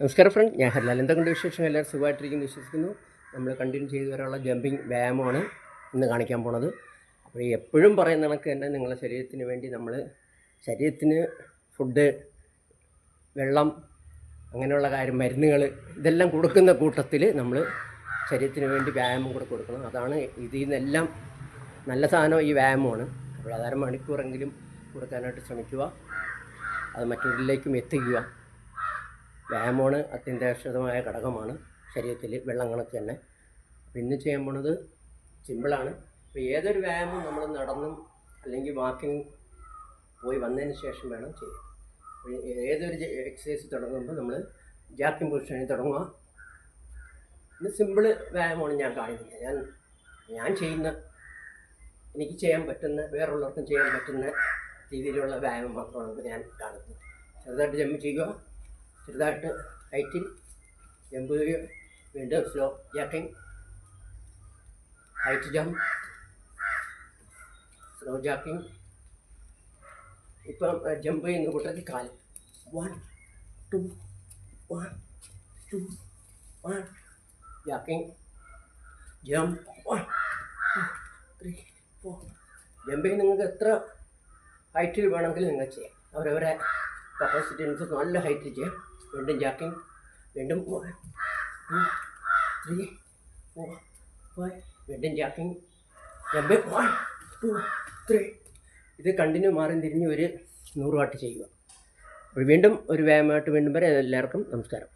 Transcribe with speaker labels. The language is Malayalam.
Speaker 1: നമസ്കാരം ഫ്രണ്ട്, ഞാൻ ഹർലാൽ. എന്തൊക്കെയുണ്ട് വിശേഷം? എല്ലാവരും സുഖമായിട്ടിരിക്കുന്നു വിശ്വസിക്കുന്നു. നമ്മൾ കണ്ടിന്യൂ ചെയ്തു വരാനുള്ള ജമ്പിങ് വ്യായാമമാണ് ഇന്ന് കാണിക്കാൻ പോണത്. അപ്പോൾ എപ്പോഴും പറയുന്ന കണക്ക് തന്നെ നിങ്ങളുടെ ശരീരത്തിന് വേണ്ടി നമ്മൾ ശരീരത്തിന് ഫുഡ്, വെള്ളം, അങ്ങനെയുള്ള കാര്യം, മരുന്നുകൾ ഇതെല്ലാം കൊടുക്കുന്ന കൂട്ടത്തിൽ നമ്മൾ ശരീരത്തിന് വേണ്ടി വ്യായാമം കൂടെ കൊടുക്കണം. അതാണ് ഇതിൽ നിന്നെല്ലാം നല്ല സാധനം ഈ വ്യായാമമാണ്. അപ്പോൾ അത് അരമണിക്കൂറെങ്കിലും കൊടുക്കാനായിട്ട് ശ്രമിക്കുക. അത് മറ്റൊരിലേക്കും എത്തിക്കുക. വ്യായാമമാണ് അത്യന്താപേക്ഷിതമായ ഘടകമാണ് ശരീരത്തിൽ, വെള്ളം കണക്ക് തന്നെ. പിന്നെ ചെയ്യാൻ പോണത് സിമ്പിളാണ്. ഇപ്പോൾ ഏതൊരു വ്യായാമം നമ്മൾ നടന്നും അല്ലെങ്കിൽ വാക്കിംഗ് പോയി വന്നതിന് ശേഷം വേണം ചെയ്യാൻ. ഏതൊരു എക്സസൈസ് തുടങ്ങുമ്പോൾ നമ്മൾ ജാക്കിംഗ് പൊസിഷനിൽ തുടങ്ങുക. ഇത് സിമ്പിൾ വ്യായാമമാണ് ഞാൻ കാണിക്കുന്നത്. ഞാൻ ചെയ്യുന്ന, എനിക്ക് ചെയ്യാൻ പറ്റുന്ന, വേറുള്ളവർക്കും ചെയ്യാൻ പറ്റുന്ന രീതിയിലുള്ള വ്യായാമം മാത്രമാണ് ഞാൻ കാണിക്കുന്നത്. ചെറുതായിട്ട് ജമ്പ് ചെയ്യുക, ചെറുതായിട്ട് ഹൈറ്റിൽ ജമ്പ് ചെയ്യുക, വീണ്ടും slow jacking, height jump, slow jacking. ഇപ്പം ജമ്പ് ചെയ്യുന്ന കൂട്ടത്തിൽ കാല് 1 2 1 2 1 ജാക്കിംഗ്, ജമ്പ് 1 2 3 4. ജമ്പിങ് നിങ്ങൾക്ക് എത്ര ഹൈറ്റിൽ വേണമെങ്കിലും നിങ്ങൾക്ക് ചെയ്യാം. അവരവരെ കപ്പാസിറ്റി അനുസരിച്ച് നല്ല ഹൈറ്റിൽ ചെയ്യാം. വീണ്ടും ജാക്കിംഗ്, വീണ്ടും 1 2 3 4 5, വീണ്ടും ജാക്കിംഗ്, ജമ്പ് 1 2 3. ഇത് കണ്ടിന്യൂ മാറി തിരിഞ്ഞ് ഒരു 100 വാട്ട് ചെയ്യുക. അപ്പോൾ വീണ്ടും ഒരു വ്യായാമമായിട്ട് വീണ്ടും വരെ എല്ലാവർക്കും നമസ്കാരം.